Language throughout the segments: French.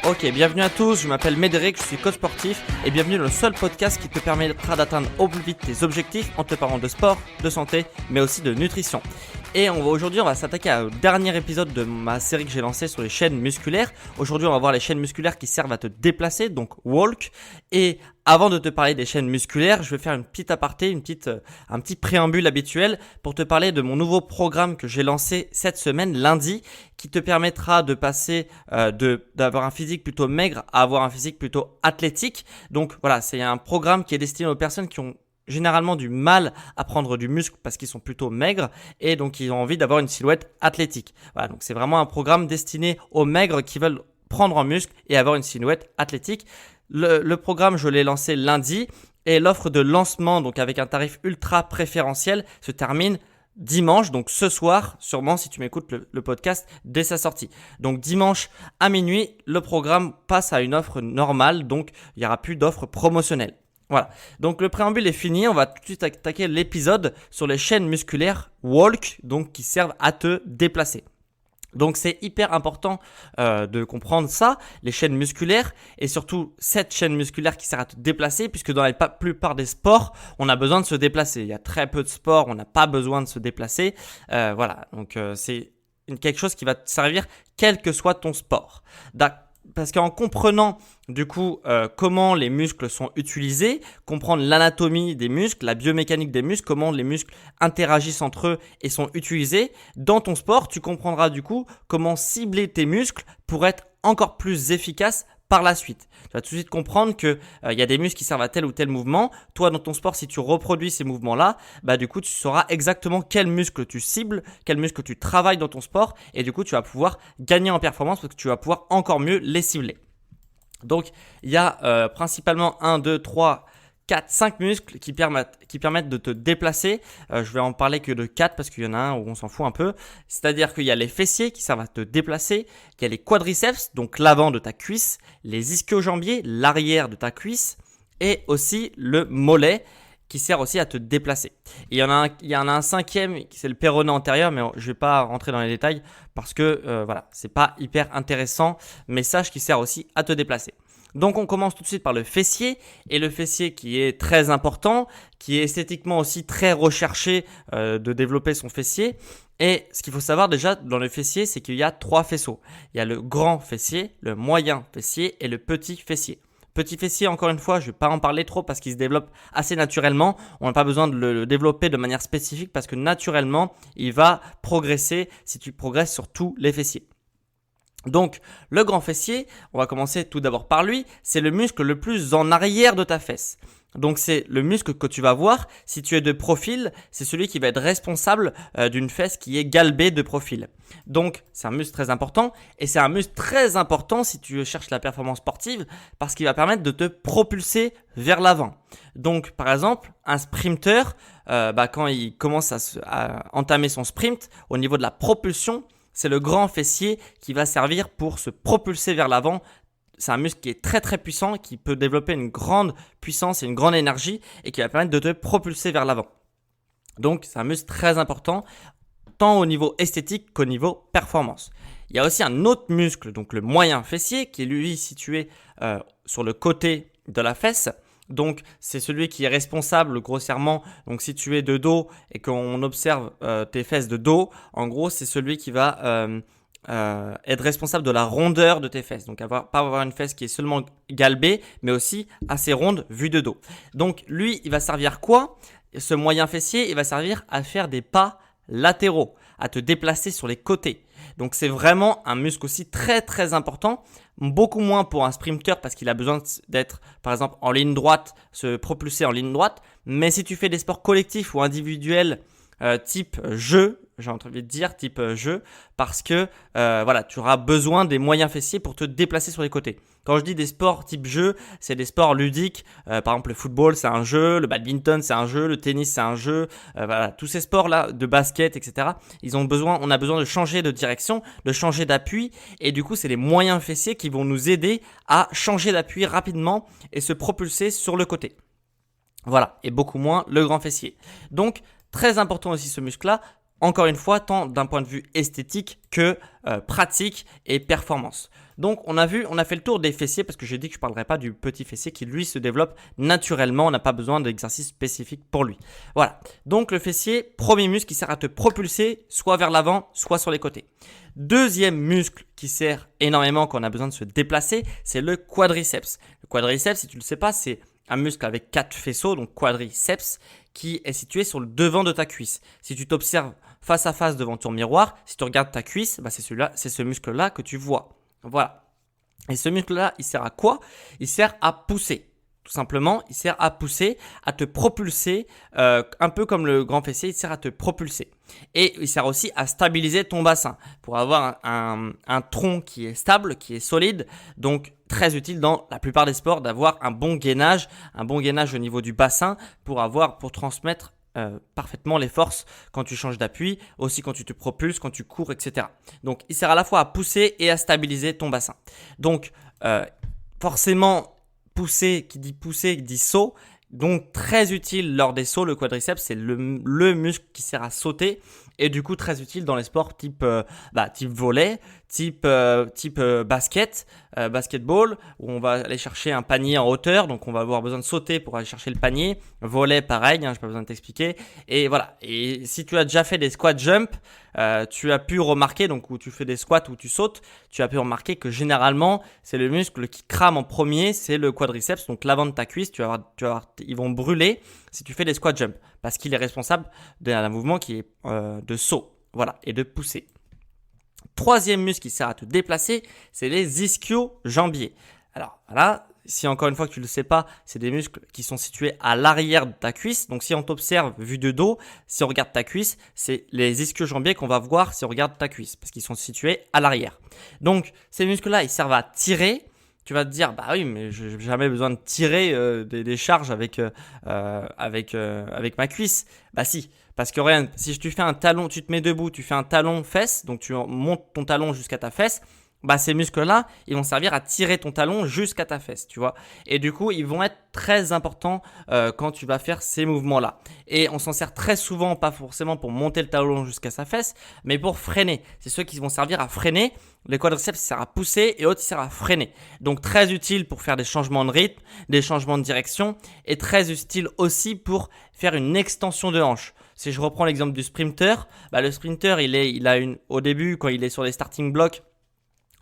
Ok, bienvenue à tous, je m'appelle Médéric, je suis coach sportif et bienvenue dans le seul podcast qui te permettra d'atteindre au plus vite tes objectifs en te parlant de sport, de santé, mais aussi de nutrition. Et aujourd'hui, on va s'attaquer au dernier épisode de ma série que j'ai lancée sur les chaînes musculaires. Aujourd'hui, on va voir les chaînes musculaires qui servent à te déplacer, donc walk. Et avant de te parler des chaînes musculaires, je vais faire une petite aparté, un petit préambule habituel pour te parler de mon nouveau programme que j'ai lancé cette semaine, lundi, qui te permettra de passer d'avoir un physique plutôt maigre à avoir un physique plutôt athlétique. Donc voilà, c'est un programme qui est destiné aux personnes qui ont généralement du mal à prendre du muscle parce qu'ils sont plutôt maigres et donc ils ont envie d'avoir une silhouette athlétique. Voilà, donc c'est vraiment un programme destiné aux maigres qui veulent prendre en muscle et avoir une silhouette athlétique. Le programme, je l'ai lancé lundi et l'offre de lancement, donc avec un tarif ultra préférentiel, se termine dimanche, donc ce soir, sûrement si tu m'écoutes le podcast dès sa sortie. Donc dimanche à minuit, le programme passe à une offre normale, donc il n'y aura plus d'offre promotionnelle. Voilà, donc le préambule est fini, on va tout de suite attaquer l'épisode sur les chaînes musculaires walk, donc qui servent à te déplacer. Donc c'est hyper important de comprendre ça, les chaînes musculaires et surtout cette chaîne musculaire qui sert à te déplacer puisque dans la plupart des sports, on a besoin de se déplacer. Il y a très peu de sports, on n'a pas besoin de se déplacer. Voilà, donc c'est quelque chose qui va te servir quel que soit ton sport. Parce qu'en comprenant du coup comment les muscles sont utilisés, comprendre l'anatomie des muscles, la biomécanique des muscles, comment les muscles interagissent entre eux et sont utilisés dans ton sport, tu comprendras du coup comment cibler tes muscles pour être encore plus efficace par la suite. Tu vas tout de suite comprendre que y a des muscles qui servent à tel ou tel mouvement. Toi, dans ton sport, si tu reproduis ces mouvements-là, du coup, tu sauras exactement quel muscle tu cibles, quel muscle tu travailles dans ton sport et du coup, tu vas pouvoir gagner en performance parce que tu vas pouvoir encore mieux les cibler. Donc, il y a principalement 1, 2, 3, 4, 5 muscles qui permettent de te déplacer. Je vais en parler que de 4 parce qu'il y en a un où on s'en fout un peu. C'est-à-dire qu'il y a les fessiers qui servent à te déplacer. Il y a les quadriceps, donc l'avant de ta cuisse. Les ischio-jambiers, l'arrière de ta cuisse. Et aussi le mollet qui sert aussi à te déplacer. Et il y en a un cinquième, c'est le péroné antérieur, mais je ne vais pas rentrer dans les détails parce que voilà, c'est pas hyper intéressant. Mais sache qu'il sert aussi à te déplacer. Donc on commence tout de suite par le fessier et le fessier qui est très important, qui est esthétiquement aussi très recherché de développer son fessier. Et ce qu'il faut savoir déjà dans le fessier, c'est qu'il y a 3 faisceaux. Il y a le grand fessier, le moyen fessier et le petit fessier. Petit fessier, encore une fois, je ne vais pas en parler trop parce qu'il se développe assez naturellement. On n'a pas besoin de le développer de manière spécifique parce que naturellement, il va progresser si tu progresses sur tous les fessiers. Donc, le grand fessier, on va commencer tout d'abord par lui, c'est le muscle le plus en arrière de ta fesse. Donc, c'est le muscle que tu vas voir. Si tu es de profil, c'est celui qui va être responsable d'une fesse qui est galbée de profil. Donc, c'est un muscle très important et c'est un muscle très important si tu cherches la performance sportive parce qu'il va permettre de te propulser vers l'avant. Donc, par exemple, un sprinter, quand il commence à entamer son sprint, au niveau de la propulsion, c'est le grand fessier qui va servir pour se propulser vers l'avant. C'est un muscle qui est très très puissant, qui peut développer une grande puissance et une grande énergie et qui va permettre de te propulser vers l'avant. Donc c'est un muscle très important, tant au niveau esthétique qu'au niveau performance. Il y a aussi un autre muscle, donc le moyen fessier, qui est lui situé sur le côté de la fesse. Donc, c'est celui qui est responsable grossièrement. Donc, si tu es de dos et qu'on observe tes fesses de dos, en gros, c'est celui qui va être responsable de la rondeur de tes fesses. Donc, pas avoir une fesse qui est seulement galbée, mais aussi assez ronde vue de dos. Donc, lui, il va servir quoi? Ce moyen fessier, il va servir à faire des pas latéraux, à te déplacer sur les côtés. Donc, c'est vraiment un muscle aussi très, très important. Beaucoup moins pour un sprinter parce qu'il a besoin d'être, par exemple, en ligne droite, se propulser en ligne droite. Mais si tu fais des sports collectifs ou individuels type jeu, j'ai envie de dire type jeu, parce que tu auras besoin des moyens fessiers pour te déplacer sur les côtés. Quand je dis des sports type jeu, c'est des sports ludiques. Par exemple, le football, c'est un jeu, le badminton, c'est un jeu, le tennis, c'est un jeu. Tous ces sports-là, de basket, etc. On a besoin de changer de direction, de changer d'appui. Et du coup, c'est les moyens fessiers qui vont nous aider à changer d'appui rapidement et se propulser sur le côté. Voilà, et beaucoup moins le grand fessier. Donc, Très important aussi ce muscle-là, encore une fois, tant d'un point de vue esthétique que pratique et performance. Donc on a fait le tour des fessiers parce que j'ai dit que je ne parlerai pas du petit fessier qui lui se développe naturellement, on n'a pas besoin d'exercice spécifique pour lui. Voilà, donc le fessier, premier muscle qui sert à te propulser soit vers l'avant, soit sur les côtés. Deuxième muscle qui sert énormément quand on a besoin de se déplacer, c'est le quadriceps. Le quadriceps, si tu ne le sais pas, c'est un muscle avec 4 faisceaux, donc quadriceps, qui est situé sur le devant de ta cuisse. Si tu t'observes face à face devant ton miroir, si tu regardes ta cuisse, c'est ce muscle-là que tu vois. Voilà. Et ce muscle-là, il sert à quoi? Il sert à pousser. Tout simplement, il sert à pousser, à te propulser, un peu comme le grand fessier, il sert à te propulser. Et il sert aussi à stabiliser ton bassin pour avoir un tronc qui est stable, qui est solide. Donc, très utile dans la plupart des sports d'avoir un bon gainage au niveau du bassin pour transmettre parfaitement les forces quand tu changes d'appui, aussi quand tu te propulses, quand tu cours, etc. Donc, il sert à la fois à pousser et à stabiliser ton bassin. Donc, forcément, pousser, qui dit saut, donc très utile lors des sauts. Le quadriceps, c'est le muscle qui sert à sauter et du coup très utile dans les sports type volley, type basketball, où on va aller chercher un panier en hauteur, donc on va avoir besoin de sauter pour aller chercher le panier. Volley, pareil, je n'ai pas besoin de t'expliquer. Et voilà. Et si tu as déjà fait des squat jump, tu as pu remarquer, donc où tu fais des squats où tu sautes, tu as pu remarquer que généralement c'est le muscle qui crame en premier, c'est le quadriceps, donc l'avant de ta cuisse. Tu vas voir, ils vont brûler si tu fais des squat jump parce qu'il est responsable d'un mouvement qui est de saut, voilà, et de pousser. Troisième muscle qui sert à te déplacer, c'est les ischio-jambiers. Alors voilà, si encore une fois que tu ne le sais pas, c'est des muscles qui sont situés à l'arrière de ta cuisse. Donc si on t'observe vu de dos, si on regarde ta cuisse, c'est les ischio-jambiers qu'on va voir si on regarde ta cuisse parce qu'ils sont situés à l'arrière. Donc ces muscles-là, ils servent à tirer. Tu vas te dire, bah oui, mais je n'ai jamais besoin de tirer des charges avec ma cuisse. Bah si, parce que regarde, si tu fais un talon, tu te mets debout, tu fais un talon fesse, donc tu montes ton talon jusqu'à ta fesse, bah ces muscles-là, ils vont servir à tirer ton talon jusqu'à ta fesse, tu vois. Et du coup, ils vont être très importants quand tu vas faire ces mouvements-là. Et on s'en sert très souvent, pas forcément pour monter le talon jusqu'à sa fesse, mais pour freiner. C'est ceux qui vont servir à freiner. Les quadriceps, ça sert à pousser et l'autre, il sert à freiner. Donc, très utile pour faire des changements de rythme, des changements de direction et très utile aussi pour faire une extension de hanche. Si je reprends l'exemple du sprinter, le sprinter, au début, quand il est sur les starting blocks,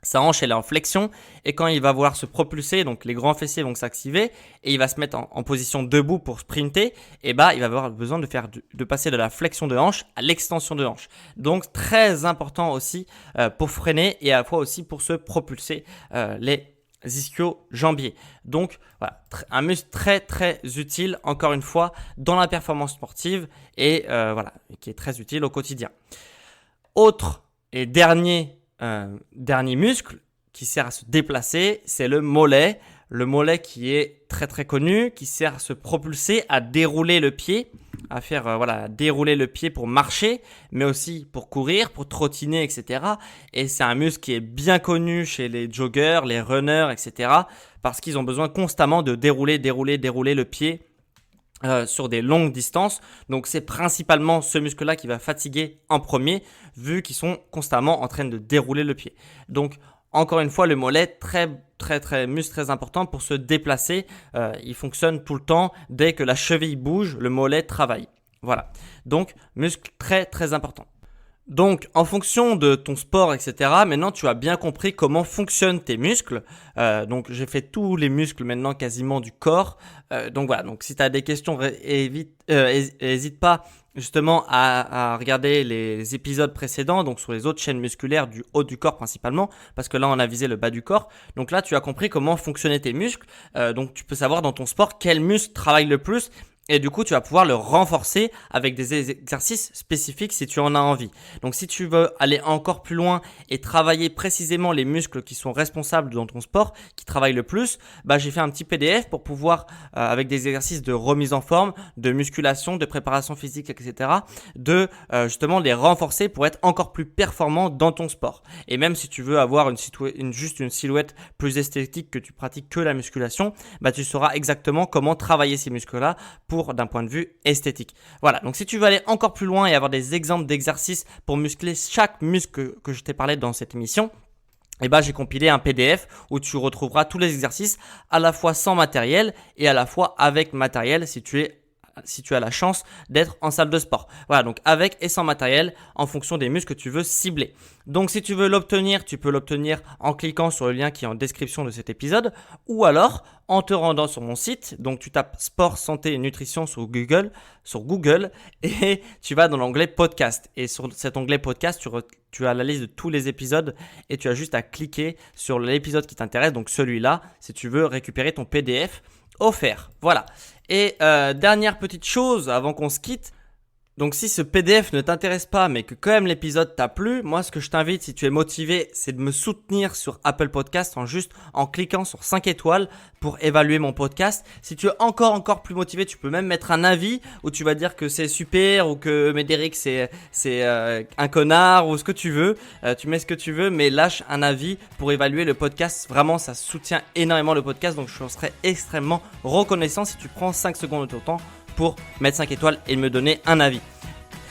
sa hanche elle est en flexion et quand il va vouloir se propulser, donc les grands fessiers vont s'activer et il va se mettre en position debout pour sprinter, et il va avoir besoin de passer de la flexion de hanche à l'extension de hanche. Donc très important aussi pour freiner et à la fois aussi pour se propulser les ischio-jambiers. Donc voilà, un muscle très très utile encore une fois dans la performance sportive et qui est très utile au quotidien. Autre et dernier muscle qui sert à se déplacer, c'est le mollet. Le mollet qui est très très connu, qui sert à se propulser, à dérouler le pied, à faire dérouler le pied pour marcher, mais aussi pour courir, pour trottiner, etc. Et c'est un muscle qui est bien connu chez les joggers, les runners, etc. Parce qu'ils ont besoin constamment de dérouler le pied sur des longues distances. Donc c'est principalement ce muscle-là qui va fatiguer en premier, vu qu'ils sont constamment en train de dérouler le pied. Donc encore une fois, le mollet, très muscle très important pour se déplacer. Il fonctionne tout le temps. Dès que la cheville bouge, le mollet travaille. Voilà. Donc muscle très très important. Donc, en fonction de ton sport, etc., maintenant, tu as bien compris comment fonctionnent tes muscles. Donc, j'ai fait tous les muscles maintenant quasiment du corps. Donc, voilà. Donc, si tu as des questions, n'hésite pas justement à regarder les épisodes précédents, donc sur les autres chaînes musculaires du haut du corps principalement, parce que là, on a visé le bas du corps. Donc là, tu as compris comment fonctionnaient tes muscles. Donc, tu peux savoir dans ton sport quel muscle travaille le plus. Et du coup, tu vas pouvoir le renforcer avec des exercices spécifiques si tu en as envie. Donc, si tu veux aller encore plus loin et travailler précisément les muscles qui sont responsables dans ton sport, qui travaillent le plus, j'ai fait un petit PDF pour pouvoir, avec des exercices de remise en forme, de musculation, de préparation physique, etc., justement les renforcer pour être encore plus performant dans ton sport. Et même si tu veux avoir juste une silhouette plus esthétique, que tu pratiques que la musculation, tu sauras exactement comment travailler ces muscles-là d'un point de vue esthétique. Voilà, donc si tu veux aller encore plus loin et avoir des exemples d'exercices pour muscler chaque muscle que je t'ai parlé dans cette émission, j'ai compilé un PDF où tu retrouveras tous les exercices à la fois sans matériel et à la fois avec matériel si tu as la chance d'être en salle de sport. Voilà, donc avec et sans matériel en fonction des muscles que tu veux cibler. Donc si tu veux l'obtenir, tu peux l'obtenir en cliquant sur le lien qui est en description de cet épisode ou alors en te rendant sur mon site. Donc tu tapes sport, santé et nutrition sur Google et tu vas dans l'onglet podcast. Et sur cet onglet podcast, tu as la liste de tous les épisodes et tu as juste à cliquer sur l'épisode qui t'intéresse, donc celui-là, si tu veux récupérer ton PDF offert. Voilà. Et dernière petite chose avant qu'on se quitte. Donc si ce PDF ne t'intéresse pas mais que quand même l'épisode t'a plu, moi ce que je t'invite si tu es motivé, c'est de me soutenir sur Apple Podcast en cliquant sur 5 étoiles pour évaluer mon podcast. Si tu es encore plus motivé, tu peux même mettre un avis où tu vas dire que c'est super ou que Médéric c'est un connard ou ce que tu veux. Tu mets ce que tu veux mais lâche un avis pour évaluer le podcast. Vraiment ça soutient énormément le podcast, donc je serais extrêmement reconnaissant si tu prends 5 secondes de ton temps pour mettre 5 étoiles et me donner un avis.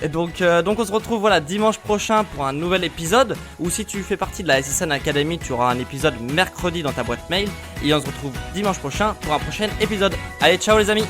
Et donc on se retrouve dimanche prochain pour un nouvel épisode, ou si tu fais partie de la SSN Academy, tu auras un épisode mercredi dans ta boîte mail, et on se retrouve dimanche prochain pour un prochain épisode. Allez, ciao les amis!